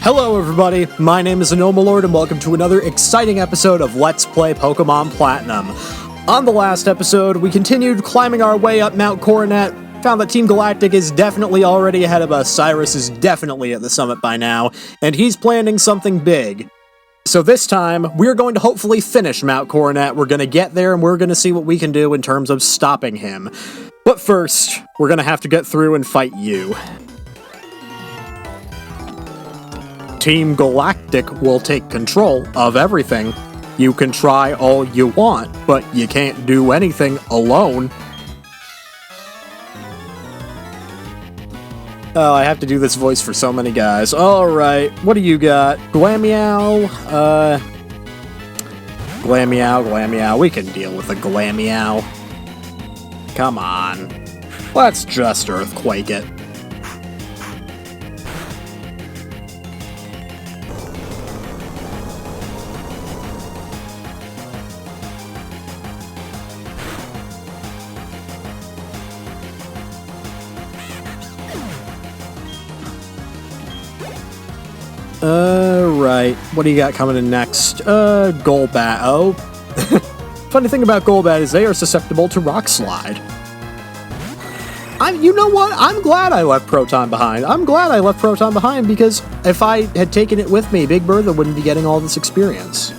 Hello everybody, my name is Anomalord and welcome to another exciting episode of Let's Play Pokemon Platinum. On the last episode, we continued climbing our way up Mount Coronet, found that Team Galactic is definitely already ahead of us, Cyrus is definitely at the summit by now, and he's planning something big. So this time, we're going to hopefully finish Mount Coronet, we're going to get there and we're going to see what we can do in terms of stopping him. But first, we're going to have to get through and fight you. Team Galactic will take control of everything. You can try all you want, but you can't do anything alone. Oh, I have to do this voice for so many guys. Alright, what do you got? Glameow? Glameow. We can deal with a Glameow. Come on. Let's just Earthquake it. Right. What do you got coming in next? Golbat. Oh. Funny thing about Golbat is they are susceptible to Rock Slide. You know what? I'm glad I left Proton behind. Because if I had taken it with me, Big Bertha wouldn't be getting all this experience.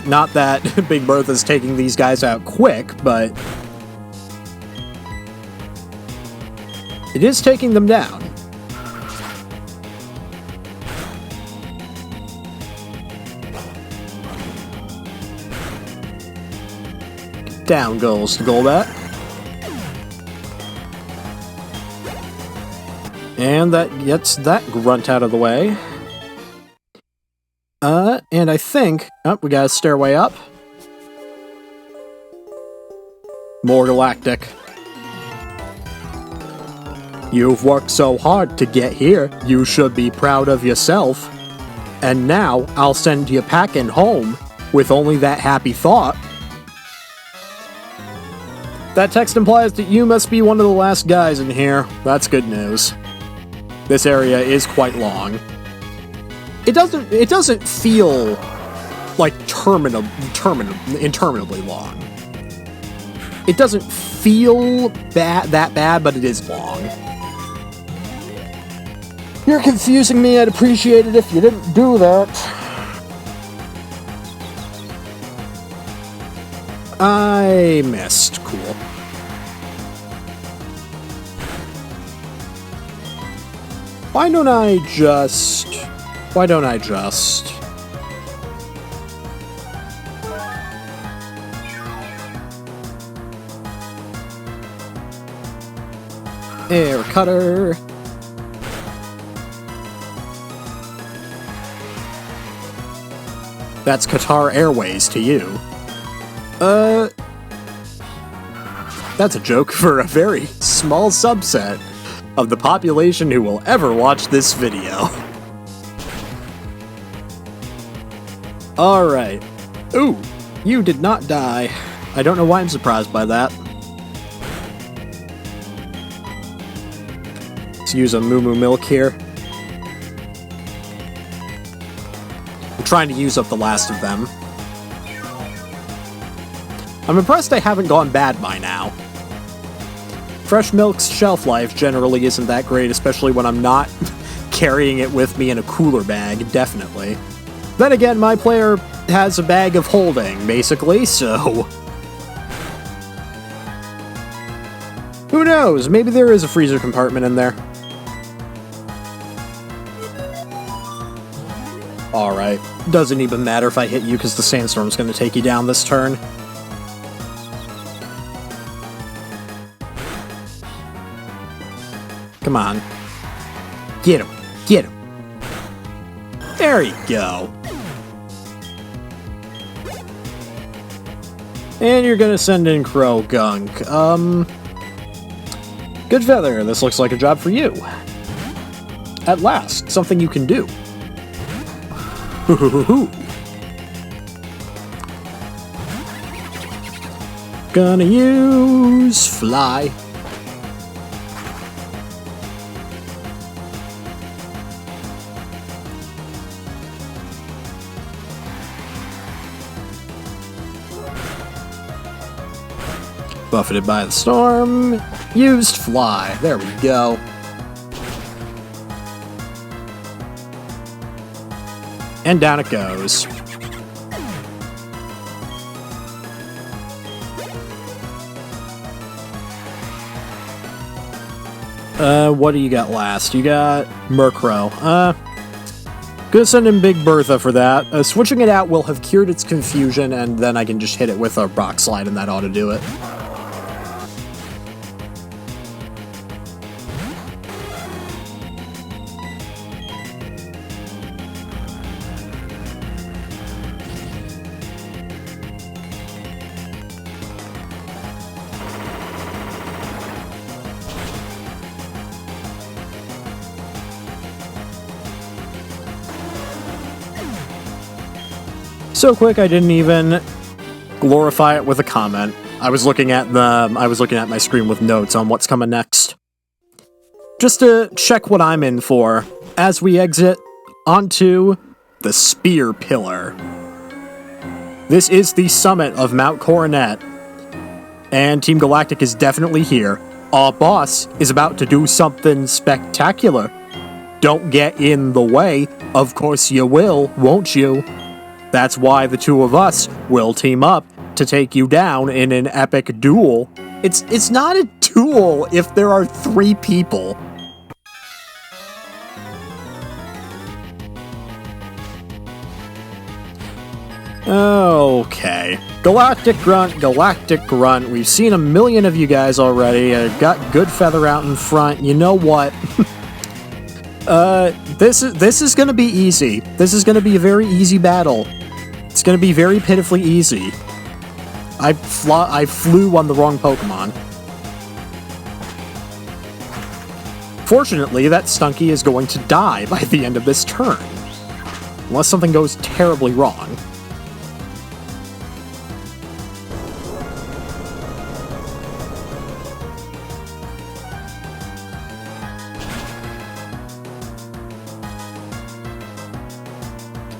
Not that Big Bertha's taking these guys out quick, but it is taking them down. Down goes the Golbat. And that gets that grunt out of the way. And I think... Oh, we got a stairway up. More Galactic. You've worked so hard to get here, you should be proud of yourself. And now, I'll send you packing home, with only that happy thought. That text implies that you must be one of the last guys in here. That's good news. This area is quite long. It doesn't feel like interminably long. It doesn't feel that bad, but it is long. You're confusing me. I'd appreciate it if you didn't do that. I missed. Cool. Why don't I just... Air Cutter. That's Qatar Airways to you. That's a joke for a very small subset of the population who will ever watch this video. Alright. Ooh, you did not die. I don't know why I'm surprised by that. Let's use a Moo Moo Milk here. I'm trying to use up the last of them. I'm impressed I haven't gone bad by now. Fresh milk's shelf life generally isn't that great, especially when I'm not carrying it with me in a cooler bag, definitely. Then again, my player has a bag of holding, basically, so... Who knows? Maybe there is a freezer compartment in there. Alright. Doesn't even matter if I hit you, because the sandstorm's gonna take you down this turn. Come on. Get him. Get him. There you go. And you're gonna send in Crow Gunk. Good feather, this looks like a job for you. At last, something you can do. Gonna use fly. Buffeted by the storm. Used fly. There we go. And down it goes. What do you got last? You got Murkrow. Gonna send in Big Bertha for that. Switching it out will have cured its confusion, and then I can just hit it with a Rock Slide, and that ought to do it. So quick, I didn't even glorify it with a comment. I was looking at my screen with notes on what's coming next. Just to check what I'm in for as we exit onto the Spear Pillar. This is the summit of Mount Coronet, and Team Galactic is definitely here. Our boss is about to do something spectacular. Don't get in the way. Of course you will, won't you? That's why the two of us will team up to take you down in an epic duel. It's not a duel if there are 3 people. Okay. Galactic Grunt. We've seen a million of you guys already. Got Good Feather out in front. You know what? This is gonna be easy. This is gonna be a very easy battle. It's gonna be very pitifully easy. I flew on the wrong Pokemon. Fortunately, that Stunky is going to die by the end of this turn. Unless something goes terribly wrong.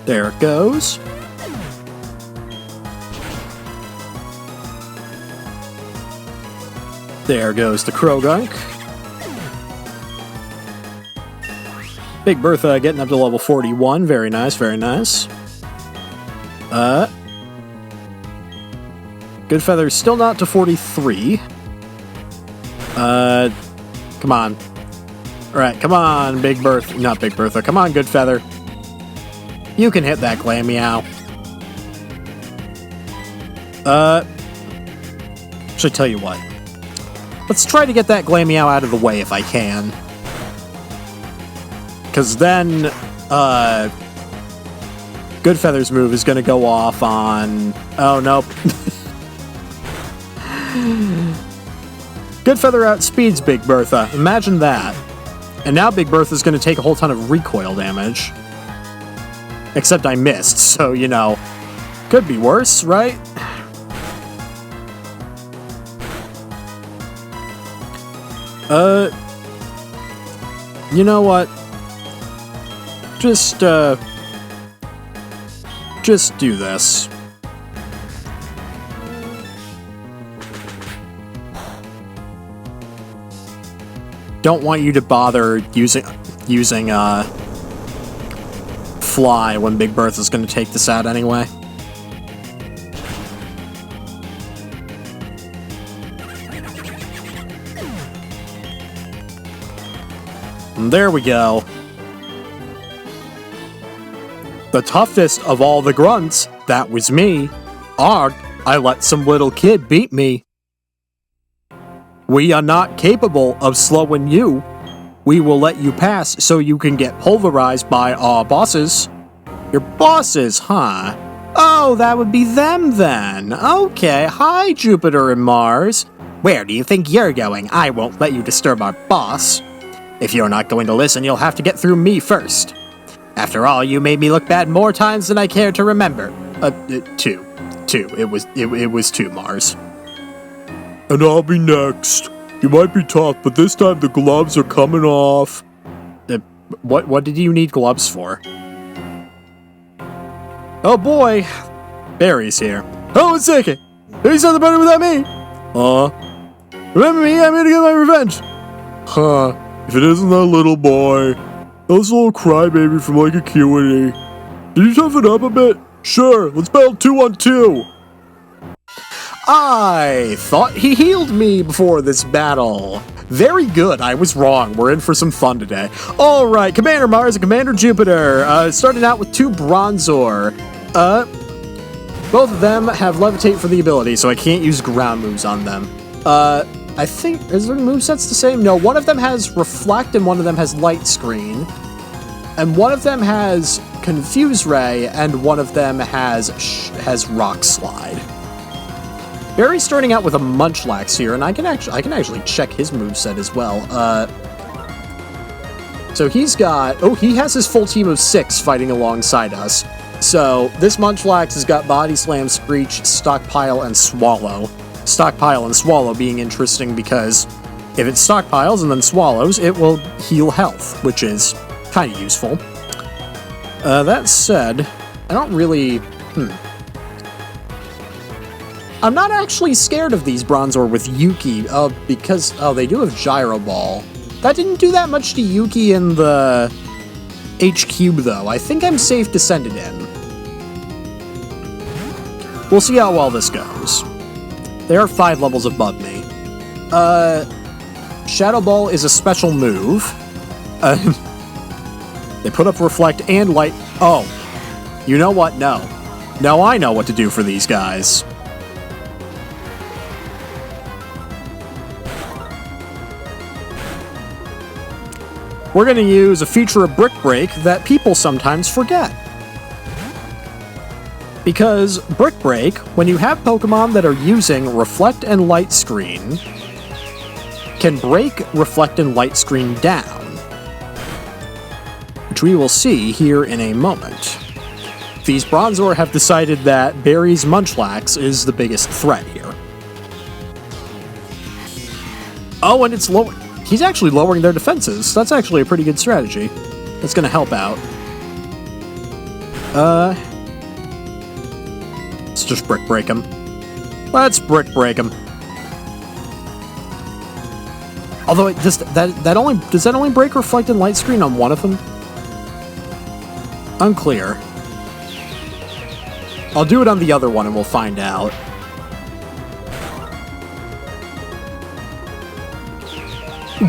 There it goes. There goes the Krogunk. Big Bertha getting up to level 41. Very nice, very nice. Good Feather still not to 43. Come on. Alright, come on, Big Bertha. Not Big Bertha. Come on, Good Feather. You can hit that Glameow. Should tell you what. Let's try to get that Glameow out of the way if I can. Because then, Good Feather's move is going to go off on... Oh, nope. Good Feather outspeeds Big Bertha. Imagine that. And now Big Bertha's going to take a whole ton of recoil damage. Except I missed, so, you know, could be worse, right? You know what? Just do this. Don't want you to bother using Fly when Big Bertha's going to take this out anyway. And there we go. The toughest of all the grunts, that was me. Arg, I let some little kid beat me. We are not capable of slowing you. We will let you pass so you can get pulverized by our bosses. Your bosses, huh? Oh, that would be them then. Okay, hi Jupiter and Mars. Where do you think you're going? I won't let you disturb our boss. If you're not going to listen, you'll have to get through me first. After all, you made me look bad more times than I care to remember. Two. It was two, Mars. And I'll be next. You might be tough, but this time the gloves are coming off. What did you need gloves for? Oh boy! Barry's here. Oh, one second! He's nothing better without me! Remember me? I'm here to get my revenge! If it isn't that little boy. This little crybaby from Lake Acuity. Did you toughen up a bit? Sure, let's battle 2-on-2! I thought he healed me before this battle. Very good, I was wrong. We're in for some fun today. Alright, Commander Mars and Commander Jupiter. Starting out with 2 Bronzor. Both of them have Levitate for the ability, so I can't use ground moves on them. I think, is their movesets the same? No, one of them has Reflect and one of them has Light Screen. And one of them has Confuse Ray and one of them has Rock Slide. Barry's starting out with a Munchlax here, and I can actually check his moveset as well. So he's got... Oh, he has his full team of 6 fighting alongside us. So this Munchlax has got Body Slam, Screech, Stockpile, and Swallow. Stockpile and Swallow being interesting because if it stockpiles and then swallows, it will heal health, which is kind of useful. That said, I don't really... I'm not actually scared of these Bronzor with Yuki, because... Oh, they do have Gyro Ball. That didn't do that much to Yuki in the H-Cube, though. I think I'm safe to send it in. We'll see how well this goes. They are 5 levels above me. Shadow Ball is a special move. They put up Reflect and Light... Oh. You know what? No. No, I know what to do for these guys. We're going to use a feature of Brick Break that people sometimes forget. Because Brick Break, when you have Pokemon that are using Reflect and Light Screen, can break Reflect and Light Screen down, which we will see here in a moment. These Bronzor have decided that Barry's Munchlax is the biggest threat here. Oh, and it's low. He's actually lowering their defenses. That's actually a pretty good strategy. That's going to help out. Let's just Brick Break him. Let's Brick Break him. Although, does that only break Reflect and Light Screen on one of them? Unclear. I'll do it on the other one and we'll find out.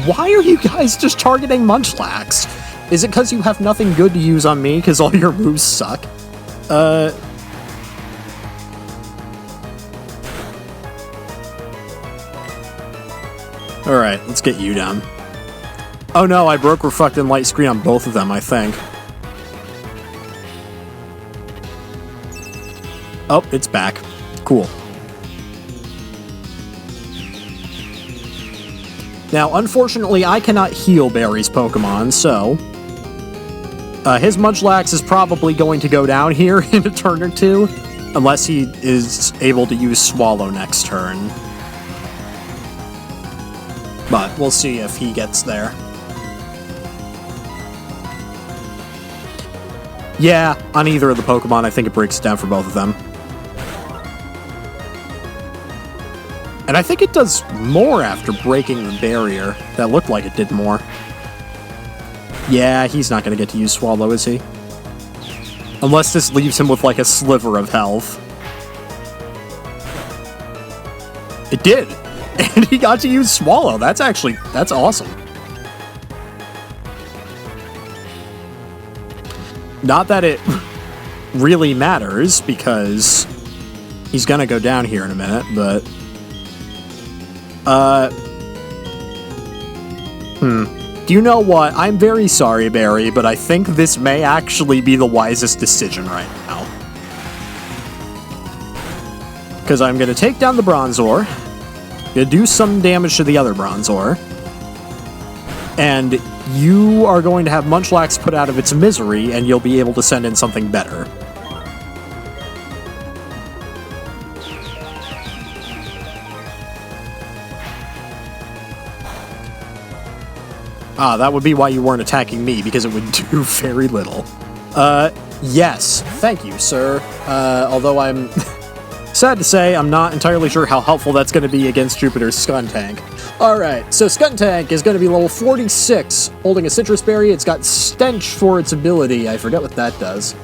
Why are you guys just targeting Munchlax? Is it because you have nothing good to use on me because all your moves suck? Alright, let's get you down. Oh no, I broke Reflect and Light Screen on both of them, I think. Oh, it's back. Cool. Now, unfortunately, I cannot heal Barry's Pokemon, so... his Munchlax is probably going to go down here in a turn or two, unless he is able to use Swallow next turn. But we'll see if he gets there. Yeah, on either of the Pokemon, I think it breaks it down for both of them. And I think it does more after breaking the barrier. That looked like it did more. Yeah, he's not going to get to use Swallow, is he? Unless this leaves him with like a sliver of health. It did! And he got to use Swallow. That's awesome. Not that it really matters, because he's going to go down here in a minute, but... Do you know what? I'm very sorry, Barry, but I think this may actually be the wisest decision right now. Because I'm going to take down the Bronzor, going to do some damage to the other Bronzor, and you are going to have Munchlax put out of its misery, and you'll be able to send in something better. Ah, that would be why you weren't attacking me, because it would do very little. Yes. Thank you, sir. Although I'm sad to say, I'm not entirely sure how helpful that's going to be against Jupiter's Skuntank. Alright, so Skuntank is going to be level 46, holding a Citrus Berry. It's got Stench for its ability. I forget what that does.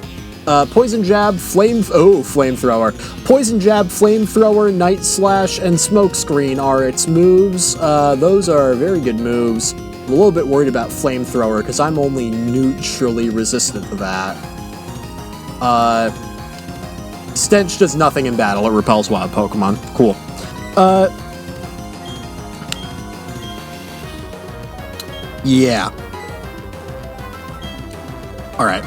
Poison Jab, Flamethrower. Poison Jab, Flamethrower, Night Slash, and Smokescreen are its moves. Those are very good moves. I'm a little bit worried about Flamethrower, because I'm only neutrally resistant to that. Stench does nothing in battle. It repels wild Pokemon. Cool. Yeah. Alright.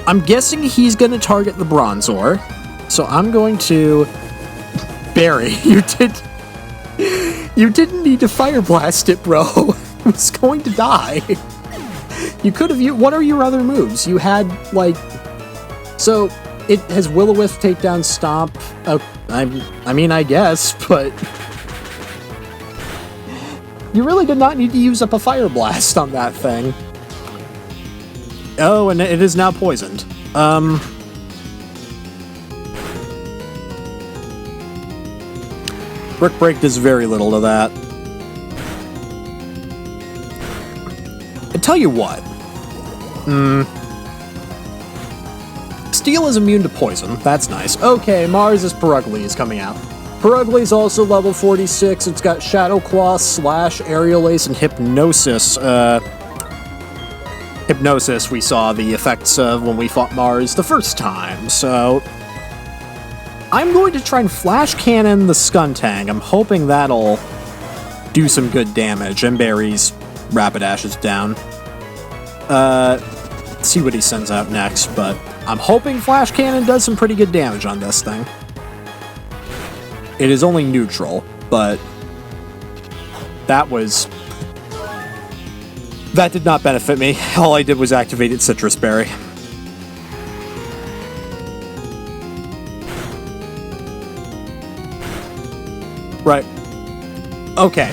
I'm guessing he's going to target the Bronzor, so I'm going to... Barry, you didn't need to Fire Blast it, bro. It was going to die. You could have... What are your other moves? You had, like... So, it has Will-O-Wisp, Takedown, Stomp. I mean, I guess, but... You really did not need to use up a Fire Blast on that thing. Oh, and it is now poisoned. Brick Break does very little to that. I tell you what. Steel is immune to poison. That's nice. Okay, Mars' Perugly is coming out. Perugly is also level 46. It's got Shadow Claw, Slash, Aerial Ace, and Hypnosis. Hypnosis we saw the effects of when we fought Mars the first time, so... I'm going to try and Flash Cannon the Skuntank. I'm hoping that'll do some good damage, and Barry's Rapidash is down. Let's see what he sends out next, but I'm hoping Flash Cannon does some pretty good damage on this thing. It is only neutral, but that did not benefit me. All I did was activate its Citrus Berry. Right. Okay.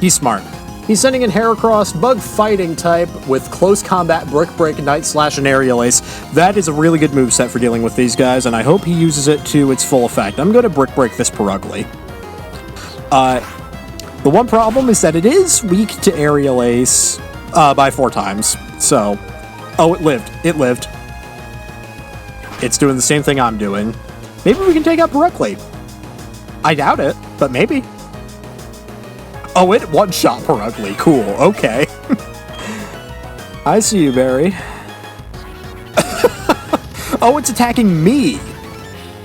He's smart. He's sending in Heracross, Bug Fighting type, with Close Combat, Brick Break, Night Slash, and Aerial Ace. That is a really good moveset for dealing with these guys, and I hope he uses it to its full effect. I'm going to Brick Break this Perugly. The one problem is that it is weak to Aerial Ace by 4 times, so... Oh, it lived. It's doing the same thing I'm doing. Maybe we can take out Perugly. I doubt it, but maybe. Oh, it one-shot Perugly. Cool, okay. I see you, Barry. Oh, it's attacking me.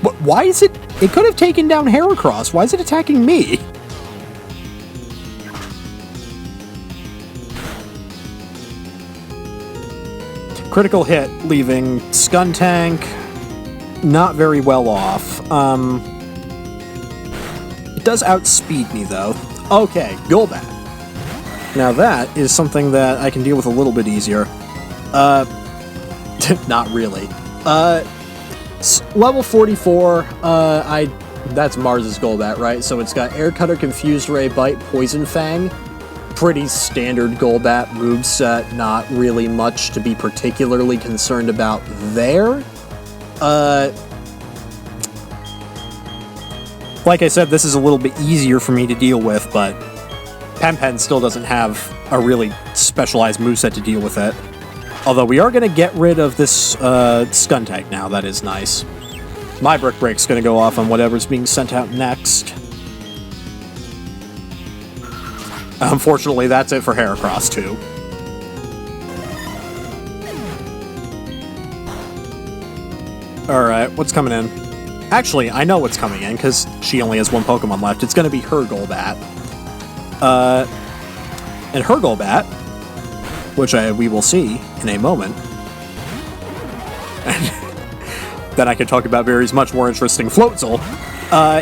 Why is it... It could have taken down Heracross. Why is it attacking me? Critical hit, leaving Skuntank not very well off. It does outspeed me, though. Okay, Golbat. Now that is something that I can deal with a little bit easier. Not really. Level 44, that's Mars' Golbat, right? So it's got Air Cutter, Confused Ray, Bite, Poison Fang. Pretty standard Golbat moveset, not really much to be particularly concerned about there. Like I said, this is a little bit easier for me to deal with, but Pen still doesn't have a really specialized moveset to deal with it. Although we are going to get rid of this Skuntank now, that is nice. My Brick Break's going to go off on whatever's being sent out next. Unfortunately, that's it for Heracross, too. Alright, what's coming in? Actually, I know what's coming in, because she only has 1 Pokemon left. It's going to be her Golbat. And her Golbat, which we will see in a moment. Then I can talk about Barry's much more interesting Floatzel.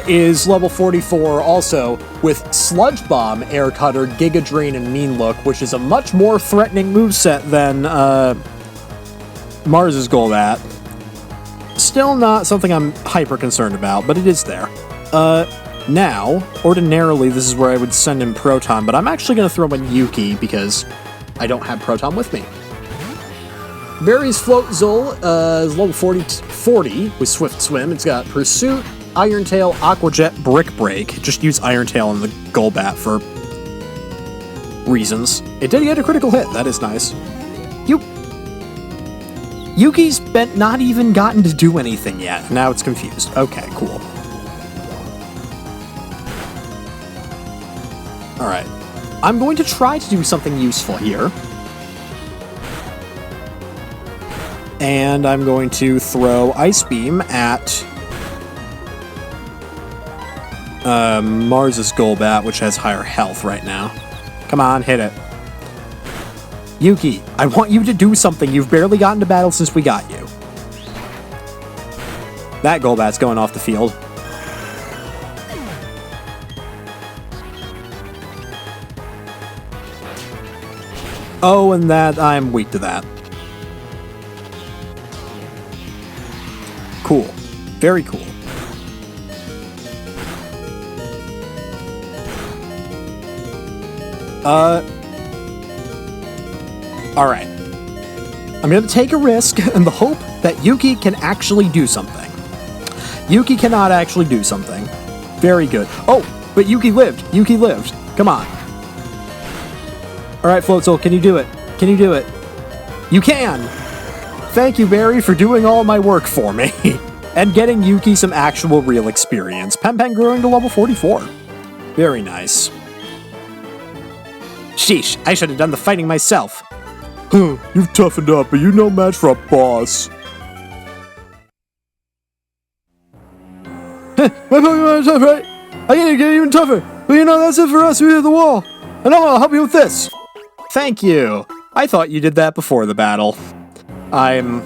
Is level 44 also with Sludge Bomb, Air Cutter, Giga Drain, and Mean Look, which is a much more threatening moveset than Mars' Golbat. Still not something I'm hyper concerned about, but it is there. Now, ordinarily this is where I would send in Proton, but I'm actually going to throw in Yuki because I don't have Proton with me. Barry's Float Zul is level 40 with Swift Swim. It's got Pursuit, Iron Tail, Aqua Jet, Brick Break. Just use Iron Tail on the Golbat for reasons. It did get a critical hit. That is nice. Yuki's not even gotten to do anything yet. Now it's confused. Okay, cool. Alright. I'm going to try to do something useful here. And I'm going to throw Ice Beam at Mars's Golbat, which has higher health right now. Come on, hit it. Yuki, I want you to do something. You've barely gotten to battle since we got you. That Golbat's going off the field. Oh, and that I'm weak to that. Cool. Very cool. Alright. I'm gonna take a risk in the hope that Yuki can actually do something. Yuki cannot actually do something. Very good. Oh, but Yuki lived. Yuki lived. Come on. Alright, Floatzel, can you do it? Can you do it? You can! Thank you, Barry, for doing all my work for me. And getting Yuki some actual real experience. Peng growing to level 44. Very nice. Sheesh, I should have done the fighting myself. You've toughened up, but you're no match for a boss. My Pokemon is tough, right? I gotta get even tougher. But you know, that's it for us. We hit the wall. And I'll help you with this. Thank you. I thought you did that before the battle. I'm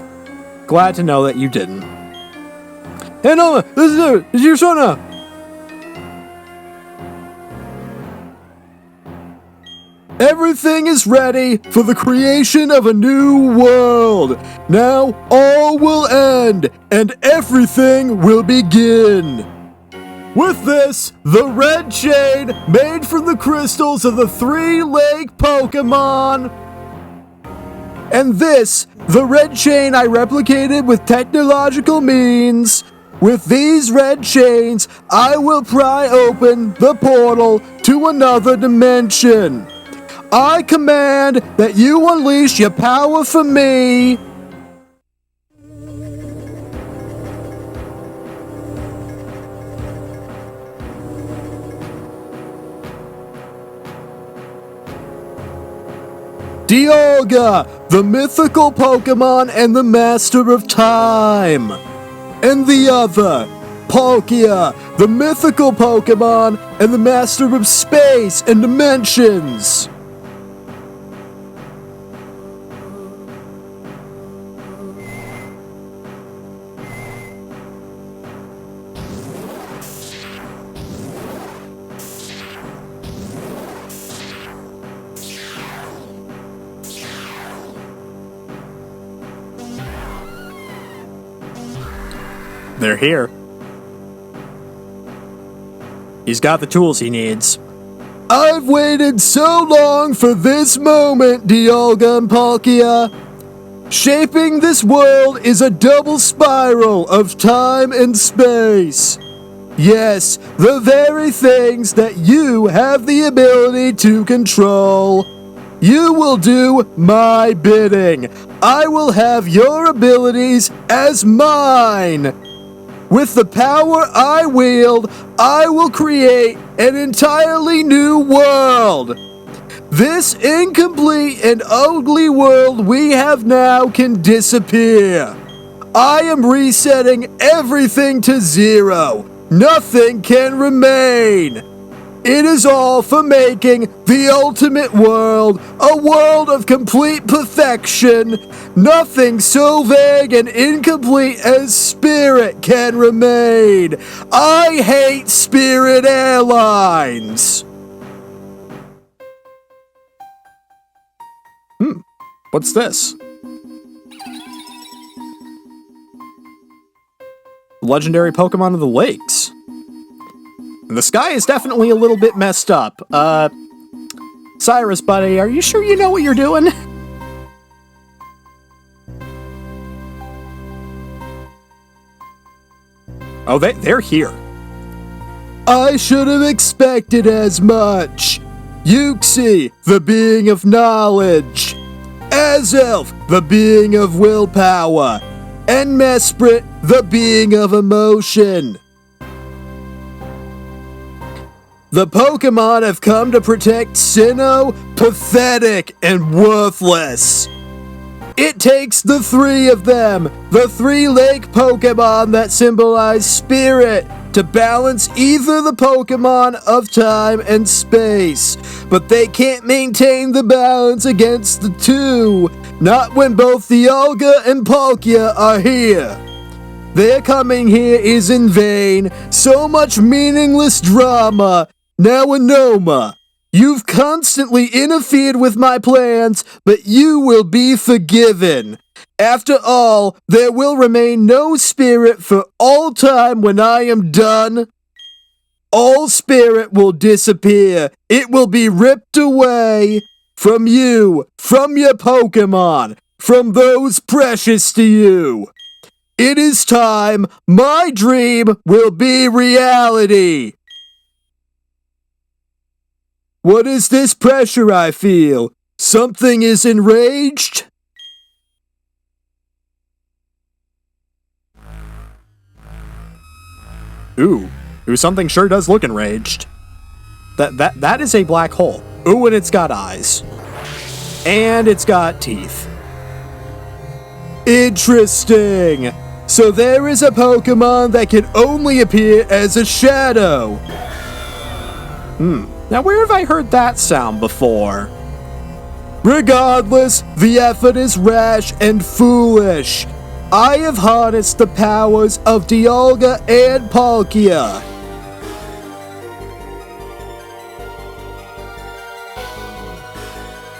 glad to know that you didn't. Hey, Noma, this is it. It's your show now. Everything is ready for the creation of a new world. Now all will end, and everything will begin. With this, the red chain made from the crystals of the three-lake Pokemon. And this, the red chain I replicated with technological means. With these red chains, I will pry open the portal to another dimension. I command that you unleash your power for me. Dialga, the mythical Pokemon and the Master of Time. And the other, Palkia, the mythical Pokemon and the Master of Space and Dimensions. They're here. He's got the tools he needs. I've waited so long for this moment, Dialga and Palkia. Shaping this world is a double spiral of time and space. Yes, the very things that you have the ability to control. You will do my bidding. I will have your abilities as mine. With the power I wield, I will create an entirely new world. This incomplete and ugly world we have now can disappear. I am resetting everything to zero. Nothing can remain. It is all for making the ultimate world, a world of complete perfection. Nothing so vague and incomplete as Spirit can remain. I hate Spirit Airlines. What's this? Legendary Pokemon of the Lakes. The sky is definitely a little bit messed up. Cyrus, buddy, are you sure you know what you're doing? Oh, they're here. I should have expected as much. Yuxi, the being of knowledge. Azelf, the being of willpower. And Mesprit, the being of emotion. The Pokemon have come to protect Sinnoh, pathetic and worthless. It takes the three of them, the three lake Pokemon that symbolize spirit, to balance either the Pokemon of time and space. But they can't maintain the balance against the two, not when both Dialga and Palkia are here. Their coming here is in vain, so much meaningless drama. Now Anoma, you've constantly interfered with my plans, but you will be forgiven. After all, there will remain no spirit for all time when I am done. All spirit will disappear. It will be ripped away from you, from your Pokemon, from those precious to you. It is time. My dream will be reality. What is this pressure I feel? Something is enraged? Ooh, something sure does look enraged. That is a black hole. Ooh, and it's got eyes. And it's got teeth. Interesting. So there is a Pokemon that can only appear as a shadow. Now where have I heard that sound before? Regardless, the effort is rash and foolish. I have harnessed the powers of Dialga and Palkia.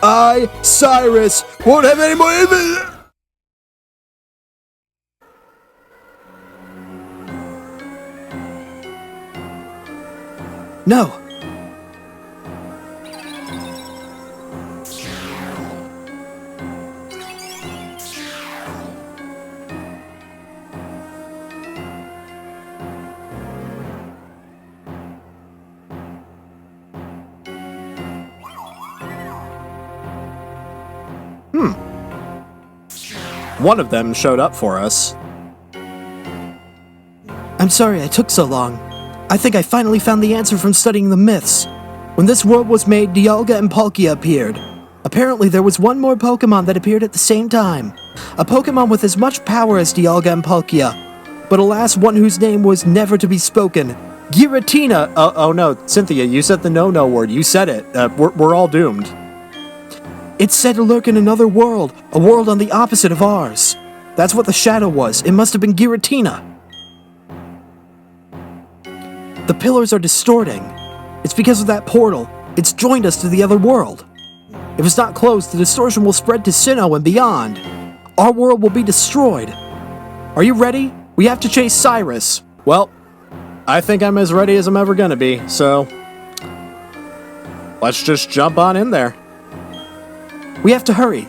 I, Cyrus, won't have any more No. One of them showed up for us. I'm sorry I took so long. I think I finally found the answer from studying the myths. When this world was made, Dialga and Palkia appeared. Apparently there was one more Pokemon that appeared at the same time. A Pokemon with as much power as Dialga and Palkia. But alas, one whose name was never to be spoken. Giratina! Oh no, Cynthia, you said the no-no word. You said it. We're all doomed. It's said to lurk in another world, a world on the opposite of ours. That's what the shadow was. It must have been Giratina. The pillars are distorting. It's because of that portal. It's joined us to the other world. If it's not closed, the distortion will spread to Sinnoh and beyond. Our world will be destroyed. Are you ready? We have to chase Cyrus. Well, I think I'm as ready as I'm ever gonna be, so let's just jump on in there. We have to hurry.